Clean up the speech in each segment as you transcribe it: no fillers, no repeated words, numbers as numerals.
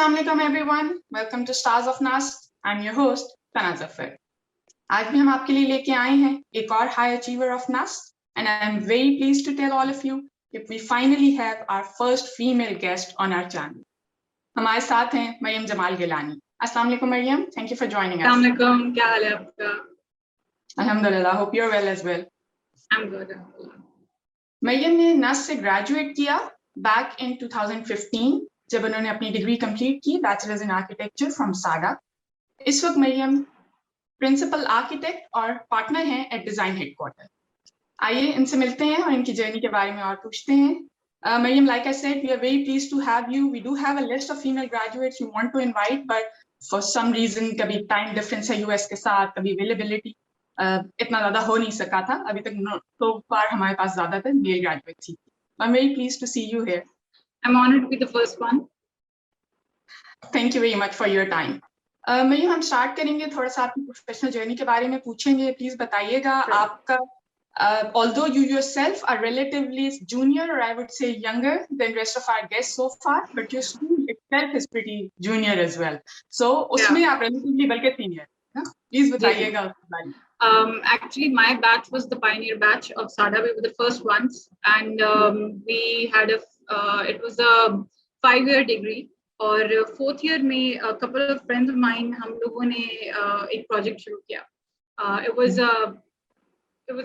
Assalamu alaikum everyone. Welcome to Stars of Nust. I'm your host Tana Zafar. आज भी हम आपके लिए लेके आए हैं एक और high achiever of Nust, and I'm very pleased to tell all of you that we finally have our first female guest on our channel. हमारे साथ हैं Maryam Jamal Gilani. Assalamu alaikum Maryam. Thank you for joining us. Assalamu alaikum. क्या हाल है आपका? Alhamdulillah. Hope you're well as well. I'm good. Maryam ने Nust से graduate किया back in 2015 जब उन्होंने अपनी डिग्री कंप्लीट की बैचलर्स इन आर्किटेक्चर फ्रॉम साडा. इस वक्त मरियम प्रिंसिपल आर्किटेक्ट और पार्टनर हैं एट डिजाइन हेडक्वार्टर. आइए इनसे मिलते हैं और इनकी जर्नी के बारे में और पूछते हैं. Maryam, like I said, we are very pleased to have you. We do have a list of female graduates we want to invite, but for some reason, कभी time difference है US के साथ, कभी availability इतना ज़्यादा हो नहीं सका था. अभी तक so far हमारे पास ज़्यादातर male graduates he. I'm very pleased to see you here. I'm honored to be the first one. Thank you very much for your time. Maryam, हम स्टार्ट करेंगे थोड़ा सा आपकी प्रोफेशनल जर्नी के बारे में पूछेंगे. प्लीज बताइएगा आपका although you yourself are relatively junior, or I would say younger than rest of our guests so far, but your school itself is pretty junior as well. So उसमें आप relatively बल्कि senior. Please बताइएगा उसके बारे में. Actually, my batch was the pioneer batch of SADA. We were the first ones, and we had it was a 5-year degree. और 4th year में a couple of friends of mine हम लोगों ने एक project शुरू किया. It was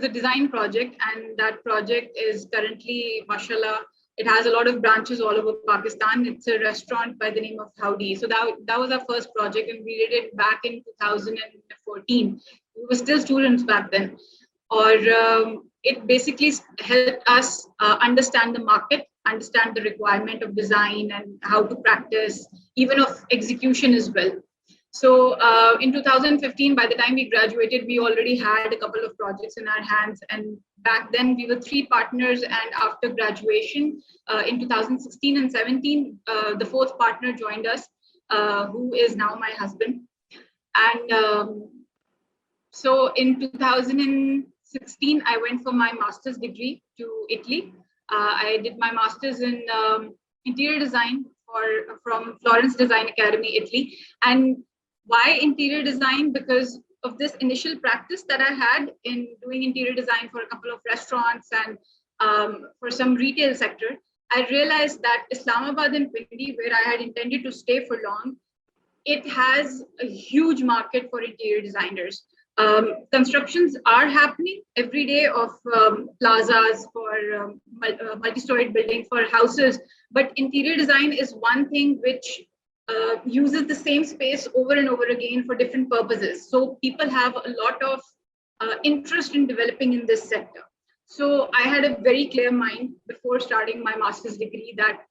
a design project, and that project is currently, mashallah, it has a lot of branches all over Pakistan. It's a restaurant by the name of Howdy. So that was our first project, and we did it back in 2014. We were still students back then. Or it basically helped us understand the market, understand the requirement of design and how to practice, even of execution as well. So in 2015, by the time we graduated, we already had a couple of projects in our hands. And back then we were 3 partners. And after graduation in 2016 and 17, the 4th partner joined us, who is now my husband. And so in 2016, I went for my master's degree to Italy. I did my master's in interior design from Florence Design Academy, Italy. And why interior design? Because of this initial practice that I had in doing interior design for a couple of restaurants and for some retail sector, I realized that Islamabad and Pindi, where I had intended to stay for long, it has a huge market for interior designers. Constructions are happening every day of plazas for multi-storied building for houses, but interior design is one thing which uses the same space over and over again for different purposes. So people have a lot of interest in developing in this sector. So I had a very clear mind before starting my master's degree that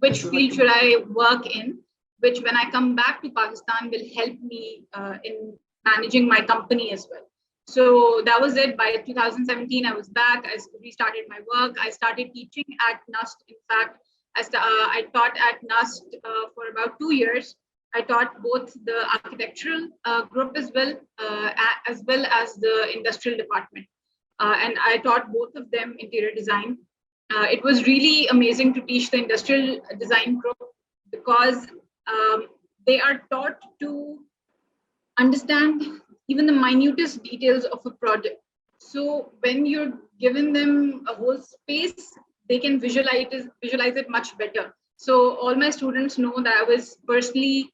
which field should I work in, which when I come back to Pakistan will help me in managing my company as well. So that was it. By 2017, I was back. I restarted my work. I started teaching at Nust. In fact, I taught at Nust for about 2 years. I taught both the architectural group as well as the industrial department. And I taught both of them interior design. It was really amazing to teach the industrial design group because they are taught to understand even the minutest details of a project. So when you're giving them a whole space, they can visualize it much better. So all my students know that I was personally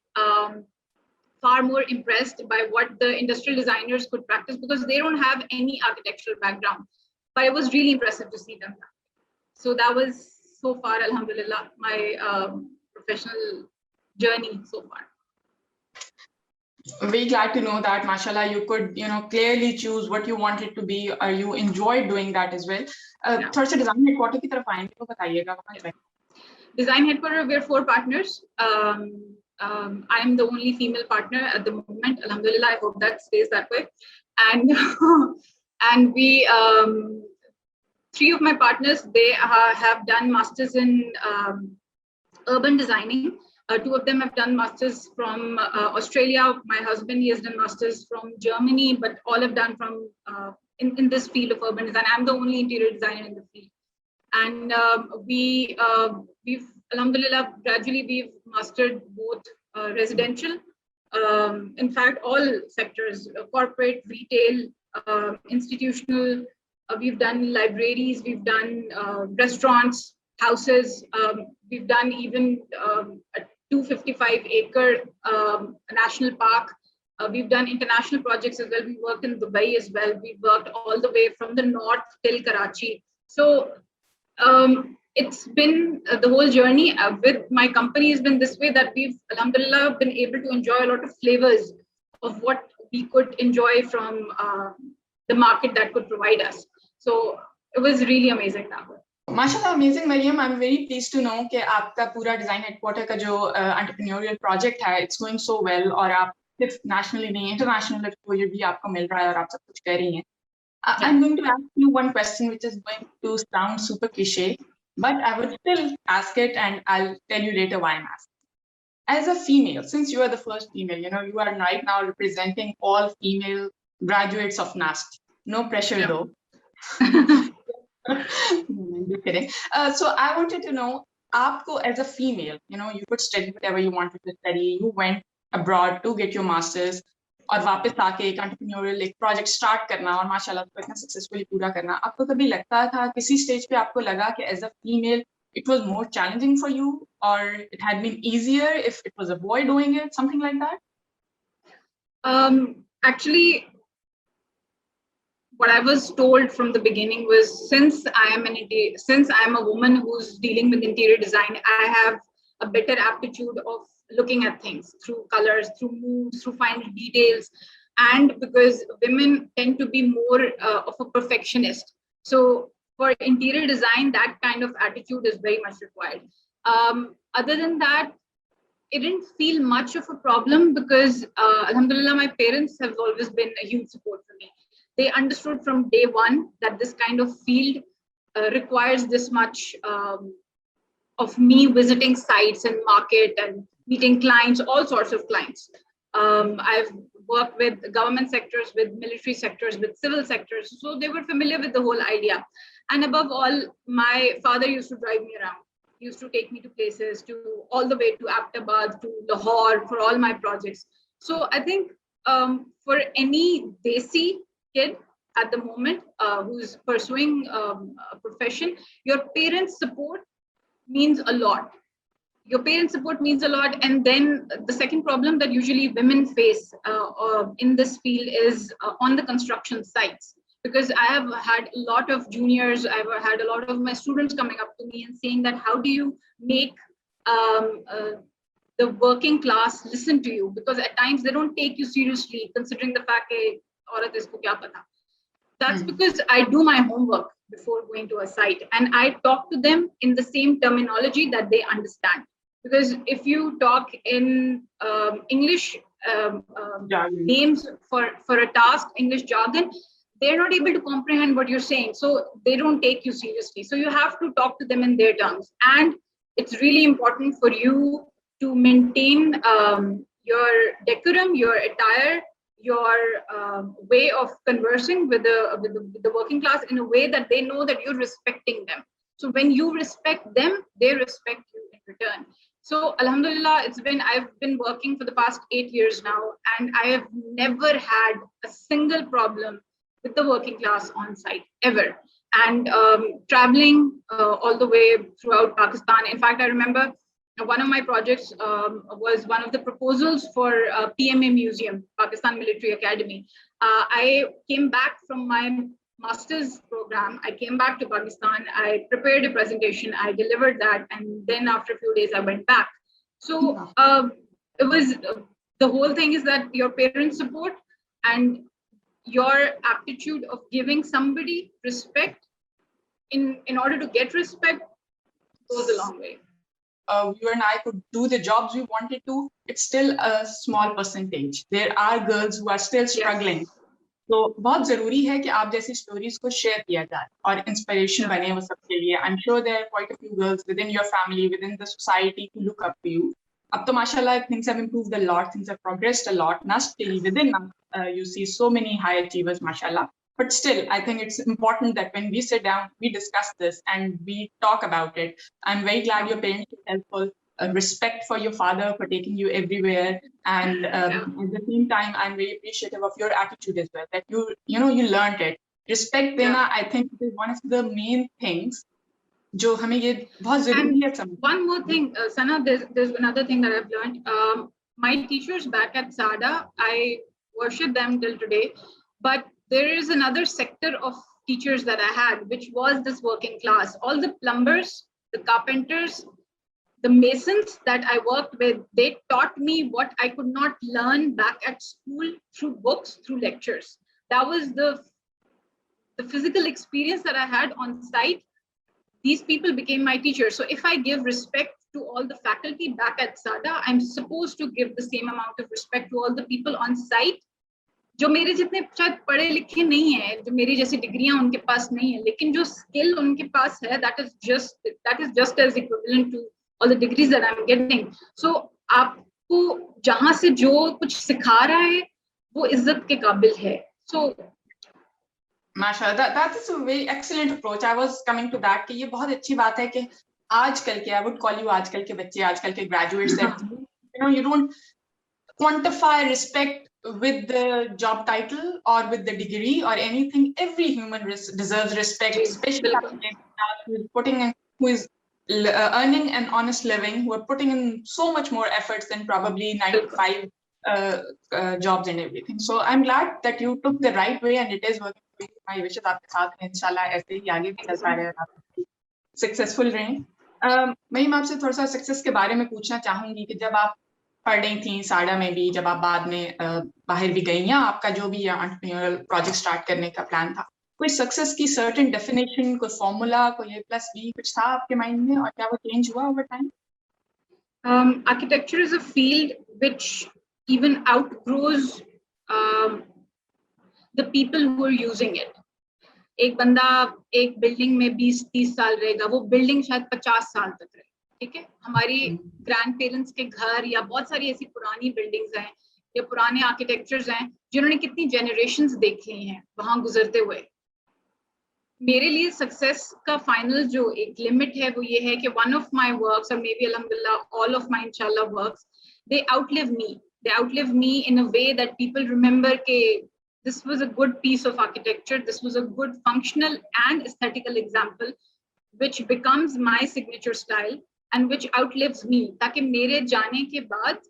far more impressed by what the industrial designers could practice because they don't have any architectural background. But it was really impressive to see them. So that was so far, alhamdulillah, my professional journey so far. Very glad to know that, mashallah, you could, clearly choose what you wanted to be, or you enjoyed doing that as well. थोड़ा सा design headquarter की तरफ आएंगे तो बताइएगा वहाँ पे. Design headquarter, we are 4 partners. I am the only female partner at the moment. Alhamdulillah, I hope that stays that way. And we 3 of my partners, they have done masters in urban designing. 2 of them have done masters from Australia. My husband, he has done masters from Germany, but all have done from in this field of urban design. I'm the only interior designer in the field. And we've alhamdulillah, gradually we've mastered both residential, in fact, all sectors, corporate, retail, institutional. We've done libraries, we've done restaurants, houses. We've done even a 255-acre national park. We've done international projects as well. We worked in Dubai as well. We worked all the way from the north till Karachi. So it's been the whole journey with my company has been this way, that we've, alhamdulillah, been able to enjoy a lot of flavors of what we could enjoy from the market that could provide us. So it was really amazing that way. माशाल्लाह, amazing Maryam, I am very pleased to know कि आपका पूरा design headquarter का जो entrepreneurial project है, it's going so well, और आप सिर्फ नेशनली नहीं, इंटरनेशनल एक्सपोजर भी आपको मिल रहा है और आप सब कुछ कर रही हैं. I'm going to ask you one question which is going to sound super cliche, but I would still ask it, and I'll tell you later why I'm asking. As a female, since you are the first female, you are right now representing all female graduates of Nust. No pressure though. Just kidding. So I wanted to know, aapko as a female, you could study whatever you wanted to study. You went abroad to get your masters, और वापस आके एक entrepreneurial एक project start करना और माशाल्लाह उसको इतना सक्सेसफुली पूरा करना. आपको कभी लगता था, किसी स्टेज पे आपको लगा कि as a female it was more challenging for you, or it had been easier if it was a boy doing it, something like that? Actually, what I was told from the beginning was, since I am a woman who's dealing with interior design, I have a better aptitude of looking at things through colors, through moods, through fine details, and because women tend to be more of a perfectionist. So for interior design, that kind of attitude is very much required. Other than that, it didn't feel much of a problem because, alhamdulillah, my parents have always been a huge support for me. They understood from day one that this kind of field requires this much of me visiting sites and market and meeting clients, all sorts of clients. I've worked with government sectors, with military sectors, with civil sectors. So they were familiar with the whole idea. And above all, my father used to drive me around. He used to take me to places, to all the way to Ahmedabad, to Lahore, for all my projects. So I think for any Desi kid at the moment who's pursuing a profession, your parents' support means a lot. Your parents' support means a lot. And then the second problem that usually women face in this field is on the construction sites. Because I have had a lot of juniors, I've had a lot of my students coming up to me and saying that, how do you make the working class listen to you? Because at times they don't take you seriously, considering the fact that that's because I do my homework before going to a site, and I talk to them in the same terminology that they understand. Because if you talk in English names for a task, English jargon, they're not able to comprehend what you're saying. So they don't take you seriously. So you have to talk to them in their terms. And it's really important for you to maintain your decorum, your attire, your way of conversing with the working class in a way that they know that you're respecting them. So when you respect them, they respect you in return. So alhamdulillah, I've been working for the past 8 years now, and I have never had a single problem with the working class on site ever. And traveling all the way throughout Pakistan. In fact, I remember one of my projects was one of the proposals for PMA Museum, Pakistan Military Academy. I came back from my master's program. I came back to Pakistan. I prepared a presentation. I delivered that. And then after a few days, I went back. So it was, the whole thing is that your parents' support and your aptitude of giving somebody respect in order to get respect goes a long way. You and I could do the jobs we wanted to. It's still a small percentage. There are girls who are still struggling. Yes. तो बहुत जरूरी है कि आप जैसी stories को share किया जाए और इंस्पिरेशन बने वो सबके लिए. I'm sure there are quite a few girls within your family, within the society who look up to you. अब तो माशाल्लाह things have improved a lot, things have progressed a lot. Nust within you see so many high achievers, mashallah. But still, I think it's important that when we sit down, we discuss this and we talk about it. I'm very glad your parents were helpful. Respect for your father for taking you everywhere, and at the same time, I'm very appreciative of your attitude as well. That you learned it. Respect dena, I think, is one of the main things. जो हमें ये बहुत जरूरी है समझना. One more thing, Sana, there's another thing that I've learned. My teachers back at SADA, I worship them till today, but there is another sector of teachers that I had, which was this working class. All the plumbers, the carpenters, the masons that I worked with, they taught me what I could not learn back at school through books, through lectures. That was the physical experience that I had on site. These people became my teachers. So if I give respect to all the faculty back at SADA, I'm supposed to give the same amount of respect to all the people on site. जो मेरे जितने शायद पढ़े लिखे नहीं है, जो मेरी जैसी डिग्रियां उनके पास नहीं है, लेकिन जो स्किल उनके पास है, that is just as equivalent to all the degrees that I'm getting. So आपको जहां से जो कुछ सिखा रहा है, वो इज्जत के काबिल है. So Masha, that is a very excellent approach. I was coming to that कि ये बहुत अच्छी बात है कि आजकल के, I would call you आजकल के बच्चे, आजकल के graduates, that you don't quantify respect with the job title or with the degree or anything. Every human deserves respect, especially who is earning an honest living, who are putting in so much more efforts than probably 9 to 5 jobs and everything. So I'm glad that you took the right way and it is working. My wishes आपके साथ हैं, इंशाल्लाह ऐसे ही आगे भी चलता रहेगा, successful रहें. मैं आपसे थोड़ा सा सक्सेस के बारे में पूछना चाहूंगी कि जब आप पढ़ रही थी साडा में भी, जब आप बाद में बाहर भी गई, या आपका जो भी एंटरप्रेन्योरियल प्रोजेक्ट स्टार्ट करने का प्लान था, कोई सक्सेस की सर्टेन डेफिनेशन, कोई फॉर्मूला, कोई A+B कुछ था आपके माइंड में, और क्या वो चेंज हुआ over time? Architecture is a field which even outgrows the people who are using it. एक बंदा एक बिल्डिंग में 20-30 साल रहेगा, वो बिल्डिंग शायद 50 साल तक रहे. ठीक है, हमारी ग्रैंड पेरेंट्स के घर या बहुत सारी ऐसी पुरानी बिल्डिंग्स हैं या पुराने आर्किटेक्चर्स हैं जिन्होंने कितनी जनरेशंस देख ली हैं वहां गुजरते हुए. मेरे लिए सक्सेस का फाइनल जो एक लिमिट है वो ये है कि वन ऑफ माय वर्क्स, और मे बी अल्हम्दुलिल्लाह ऑल ऑफ माय इंशाल्लाह works, they outlive me in a way that people remember के this was a good piece of architecture, this was a good functional and aesthetical example which becomes my signature style and which outlives me, ताकि मेरे जाने के बाद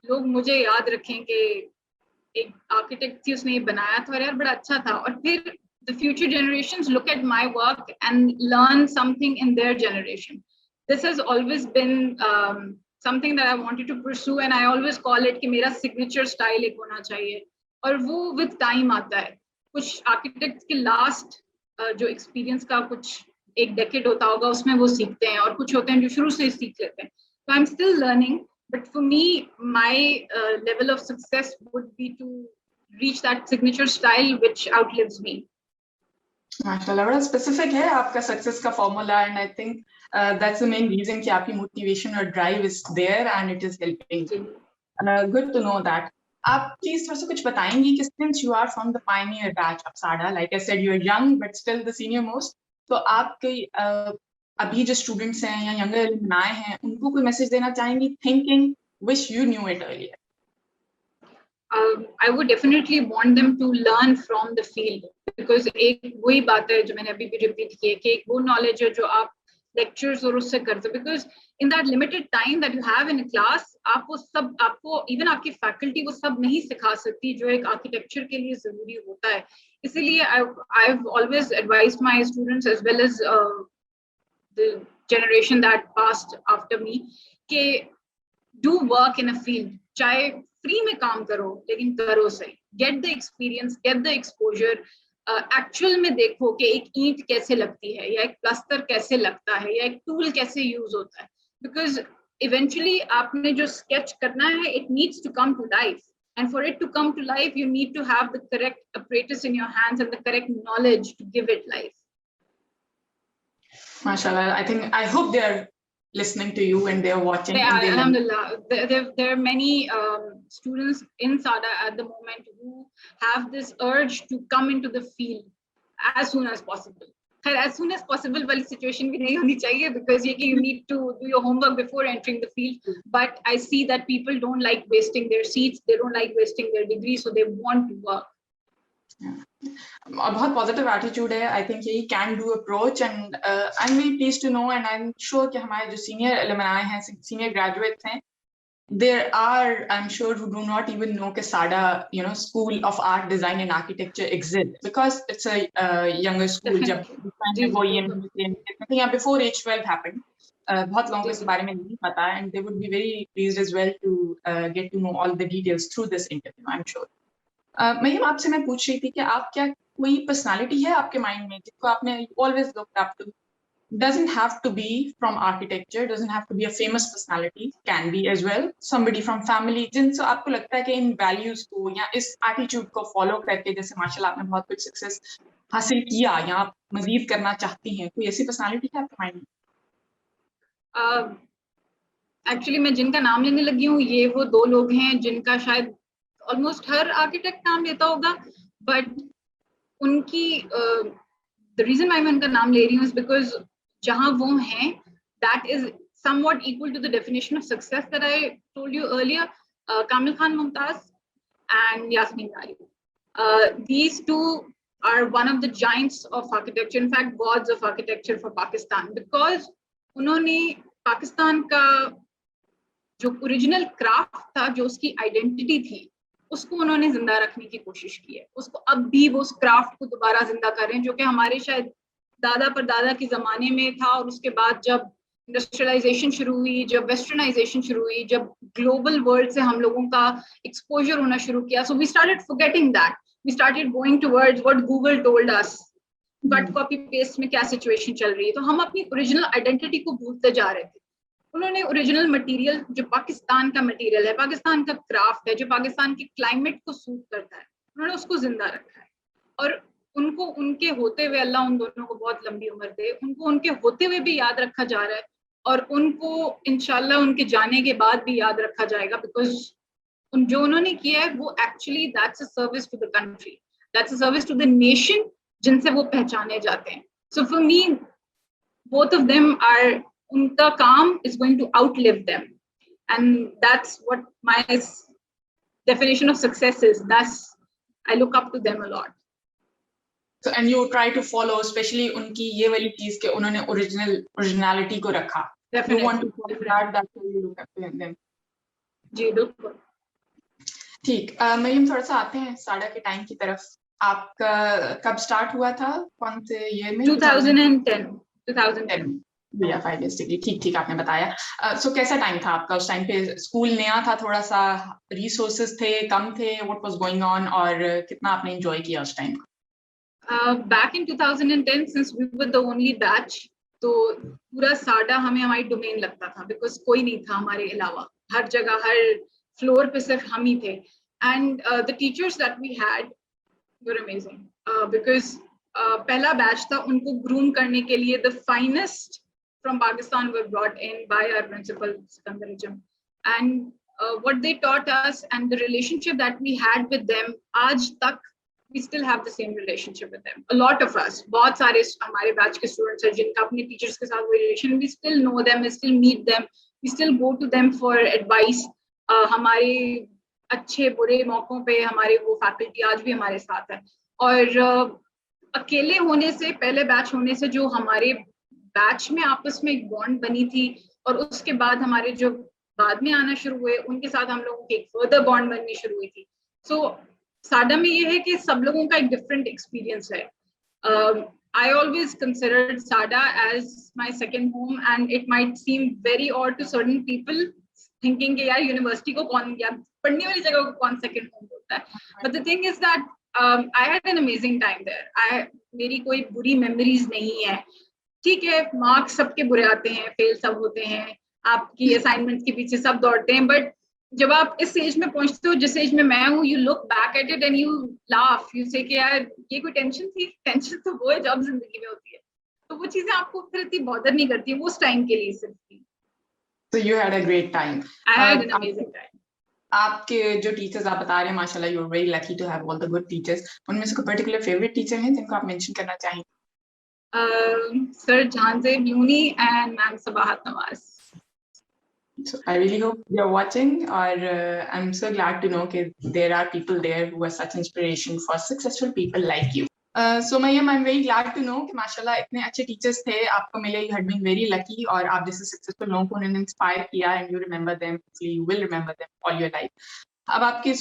लोग मुझे याद रखें कि एक आर्किटेक्ट थी, उसने ये बनाया था और यार बड़ा अच्छा था. और फिर the future generations look at my work and learn something in their generation. This has always been something that I wanted to pursue, and I always call it कि मेरा signature style एक होना चाहिए. और वो विद टाइम आता है. कुछ आर्किटेक्ट के लास्ट जो एक्सपीरियंस का कुछ एक डेकेड होता होगा उसमें वो सीखते हैं, और कुछ होते हैं जो शुरू से सीख लेते हैं. So I'm still learning, but for me, my level of success would be to reach that signature style which outlives me. माशाल्लाह, बड़ा स्पेसिफिक है आपका सक्सेस का formula, and I think that's the main reason कि आपकी motivation और drive is there and it is helping. Good to know that. आप please थोड़ा सा कुछ बताएंगी कि since you are from the pioneer batch of साडा, like I said, you are young but still the senior most, तो आपके अभी जो स्टूडेंट्स हैं या यंगर एलुमनाई हैं, उनको कोई मैसेज देना चाहेंगी, thinking wish you knew it earlier? I would definitely want them to learn from the field, because एक वही बात है जो मैंने अभी भी रिपीट की है कि एक वो नॉलेज है जो आप लेक्चर्स और उससे करते, because in that limited time that you have in a class, आप वो सब, आपको इवन आपकी फैकल्टी वो सब नहीं सिखा सकती जो एक आर्किटेक्चर के लिए जरूरी होता है. इसीलिए I've always advised my students as well as the generation that passed after me कि do work in a field. चाहे फ्री में काम करो लेकिन करो सही. Get the experience, get the exposure. Actual में देखो कि एक ईंट कैसे लगती है, या एक प्लास्टर कैसे लगता है, या एक टूल कैसे यूज होता है. बिकॉज इवेंचुअली आपने जो स्केच करना है, it needs to come to life, and for it to come to life you need to have the correct apparatus in your hands and the correct knowledge to give it life. Mashallah, I hope they are listening to you and they are watching. Alhamdulillah, there are many students in SADA at the moment who have this urge to come into the field, as soon as possible. खैर as soon as possible वाली situation भी नहीं होनी चाहिए, because you need to do your homework before entering the field. But I see that people don't like wasting their seats, they don't like wasting their degree, so they want to work. बहुत positive attitude है, I think यही can do approach, and I am very pleased to know, and I am sure कि हमारे जो senior alumni हैं, senior graduates हैं, there are, I'm sure, who do not even know that SADA, School of Art, Design and Architecture exists, because it's a younger school. Before age 12 happened, बहुत लोगों को इस बारे में नहीं पता, and they would be very pleased as well to get to know all the details through this interview, I'm sure. Maryam, आपसे मैं पूछ रही थी कि आप क्या कोई पर्सनालिटी है आपके माइंड में जिसको आपने always looked up to? Doesn't have to be from architecture, doesn't have to be a famous personality, can be as well somebody from family, जिनसे आपको लगता है कि इन values को या इस attitude को follow करके, जैसे माशाल्लाह आपने बहुत कुछ success हासिल किया या आप मजीद करना चाहती हैं, कोई ऐसी personality है आपके mind में? Actually मैं जिनका नाम लेने लगी हूँ, ये वो दो लोग हैं जिनका शायद almost हर architect नाम लेता होगा, but उनकी the reason why मैं उनका नाम ले रही हूँ is because जहाँ वो हैं, that is somewhat equal to the definition of success that I told you earlier. Kamil Khan Mumtaz and Yasmin Nari. These two are one of the giants of architecture, in fact, gods of architecture for Pakistan, because उन्होंने पाकिस्तान का जो original craft था, जो उसकी identity थी, उसको उन्होंने जिंदा रखने की कोशिश की है. उसको अब भी वो उस craft को दोबारा जिंदा कर रहे हैं, जो कि हमारे शायद दादा पर दादा के जमाने में था, और उसके बाद जब इंडस्ट्रियलाइजेशन शुरू हुई, जब वेस्टर्नाइजेशन शुरू हुई, जब ग्लोबल वर्ल्ड से हम लोगों का एक्सपोजर होना शुरू किया, so we started forgetting that, we started going towards what Google told us, cut copy paste में क्या सिचुएशन चल रही है, तो हम अपनी ओरिजिनल आइडेंटिटी को भूलते जा रहे थे. उन्होंने ओरिजिनल मटेरियल, जो पाकिस्तान का मटेरियल है, पाकिस्तान का क्राफ्ट है, जो पाकिस्तान के क्लाइमेट को सूट करता है, उन्होंने उसको जिंदा रखा है. और उनको उनके होते हुए, अल्लाह उन दोनों को बहुत लंबी उम्र दे, उनको उनके होते हुए भी याद रखा जा रहा है, और उनको इंशाल्लाह उनके जाने के बाद भी याद रखा जाएगा, बिकॉज जो उन्होंने किया है वो actually that's a service to the country, that's a service to the nation, जिनसे वो पहचाने जाते हैं. So for me both of them are, उनका काम is going to outlive them, and that's what my definition of success is. That's, I look up to them a lot. So, and you try to follow, especially उनकी ये वाली चीज के उन्होंने originality को रखा. Definitely. You want to follow that, that's why you look up to them. जी बिल्कुल. ठीक, मरियम थोड़ा सा आते हैं साडा के टाइम की तरफ. आपका कब स्टार्ट हुआ था, कौन से ईयर में? 2010. भैया 5 years डिग्री, ठीक आपने बताया. सो कैसा टाइम था आपका उस टाइम पे? स्कूल नया था, थोड़ा सा रिसोर्सेज थे, कम थे, व्हाट वाज गोइंग ऑन, और कितना आपने एंजॉय किया उस time? Back in 2010, since we were the only batch, तो पूरा साडा हमें हमारी डोमेन लगता था, बिकॉज कोई नहीं था हमारे अलावा, हर जगह हर फ्लोर पे सिर्फ हम ही थे. And the teachers that we had were amazing, because पहला बैच था, उनको ग्रूम करने के लिए the finest from Pakistan were brought in by our principal Sikandar Azam, and what they taught us and the relationship that we had with them, आज तक we still have the same relationship with them. A lot of us, बहुत सारे हमारे batch के students हैं जिनका अपने teachers के साथ वो relation, we still know them, we still meet them, we still go to them for advice. हमारे अच्छे बुरे मौकों पे हमारे वो फैकल्टी आज भी हमारे साथ है. और अकेले होने से, पहले बैच होने से, जो हमारे बैच में आपस में एक बॉन्ड बनी थी, और उसके बाद हमारे जो बाद में आना शुरू हुए, उनके साथ हम लोगों की एक फर्दर बॉन्ड बननी शुरू हुई थी. सो साडा में ये है कि सब लोगों का एक डिफरेंट एक्सपीरियंस है. I always considered SADA as my second home, and it might seem very odd to certain people, thinking कि यार यूनिवर्सिटी को कौन, या पढ़ने वाली जगह को कौन second home होता है. But the thing is that I had an amazing time there. मेरी कोई बुरी memories नहीं है. ठीक है, मार्क्स सबके बुरे आते हैं, फेल सब होते हैं, आपकी असाइनमेंट के पीछे सब दौड़ते हैं, बट जब आप इस एज में पहुंचते हो जिस एज में मैं हूँ, you look back at it and you laugh, you से कि यार ये कोई टेंशन थी? टेंशन तो वो है जब जिंदगी में होती है, तो वो चीजें आपको फिर इतनी बॉदर नहीं करती, वो उस टाइम के लिए सिर्फ थी. So you had a great time. I had an amazing time. आपके जो टीचर्स आप बता रहे हैं माशाल्लाह you are very lucky to have all the good teachers, उनमें से कोई पर्टिकुलर फेवरेट टीचर हैं जिनको आप मेंशन करना चाहेंगे? Sir Jahanzeb Yuni and Ma'am Sabahat Nawaz. So I really hope you're watching, or I'm so glad to know that there are people there who are such inspiration for successful people like you. So Maryam, I'm very glad to know कि माशाल्लाह इतने अच्छे teachers थे आपको मिले. You had been very lucky, और आप जैसे सक्सेसफुल लोगों को उन्होंने इंस्पायर किया, and you remember them, you will remember them all your life. अब आपके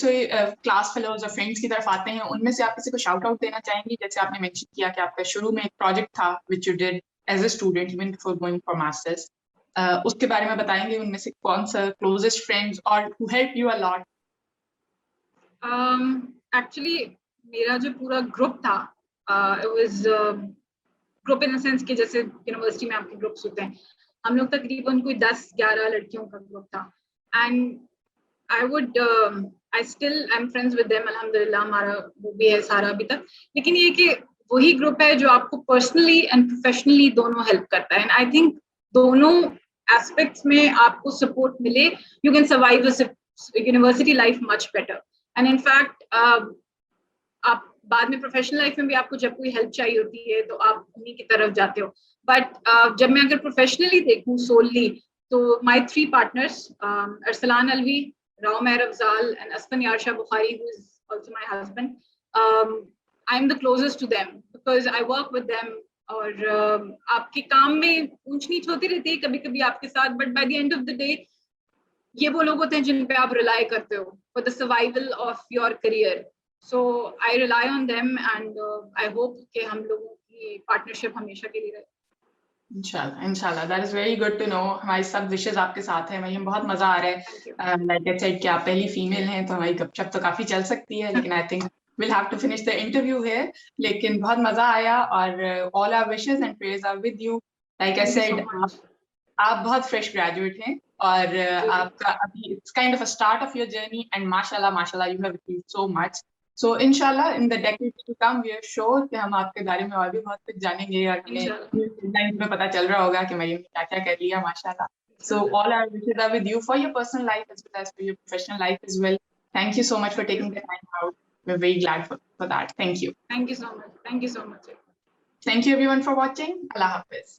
क्लास फेलोज और फ्रेंड्स की तरफ आते हैं, उनमें से आप किसी को शाउट आउट देना चाहेंगी? जैसे आपने मेंशन किया कि आपका शुरू में एक प्रोजेक्ट था which you did as a student even before going for masters, उसके बारे में बताएंगे? उनमें से कौन सा क्लोजेस्ट फ्रेंड्स और who help you a lot? Actually मेरा जो पूरा ग्रुप था, it was group in the sense कि जैसे यूनिवर्सिटी में आपके ग्रुप्स होते हैं, हम लोग तकरीबन कोई 10-11 लड़कियों का ग्रुप था. And I still am friends with them, अल्हम्दुलिल्लाह. हमारा वो भी है सारा अभी तक. लेकिन ये कि वही ग्रुप है जो आपको पर्सनली एंड प्रोफेशनली दोनों हेल्प करता है. एंड आई थिंक दोनों एस्पेक्ट्स में आपको सपोर्ट मिले, you can survive university life much better. And in fact आप बाद में प्रोफेशनल लाइफ में भी आपको जब कोई हेल्प चाहिए होती है तो आप उन्हीं की तरफ जाते हो. बट जब मैं अगर प्रोफेशनली देखूं सोलली, तो my 3 partners, Arsalan Alvi, Rao Meher Afzal, and Aspan Yarsha Bukhari, who is also my husband. I'm the closest to them because I work with them. और आपके काम में ऊंच नीच होती रहती है कभी कभी आपके साथ, but by the end of the day ये वो लोग होते हैं जिन पे आप रिलाई करते हो for the survival of your career. So I rely on them and I hope कि हम लोगों की पार्टनरशिप हमेशा के लिए रहे. इंशाल्लाह that is very good to know. हमारी सब विशेष आपके साथ है. मुझे बहुत मजा आ रहा है. लाइक आई सेड कि आप पहली फीमेल हैं तो हमारी गपशप तो काफी चल सकती है, लेकिन I think we'll have to finish the interview here. लेकिन बहुत मजा आया, और all our wishes and prayers are with you. Like I said, आप बहुत फ्रेश ग्रेजुएट हैं, और आपका अभी it's kind of a start of your journey, and माशाल्लाह माशाल्लाह you have achieved so much. So इंशाल्लाह in the decades to come we are sure कि हम आपके बारे में और भी बहुत कुछ जानेंगे, और हमें हेडलाइंस में पता चल रहा होगा कि मरियम ने क्या क्या कर लिया माशाल्लाह. So all our wishes are with you for your personal life as well as for your professional life as well. Thank you so much for taking the time out. We're very glad for that. Thank you. Thank you so much. Thank you so much. Thank you everyone for watching. Allah Hafiz.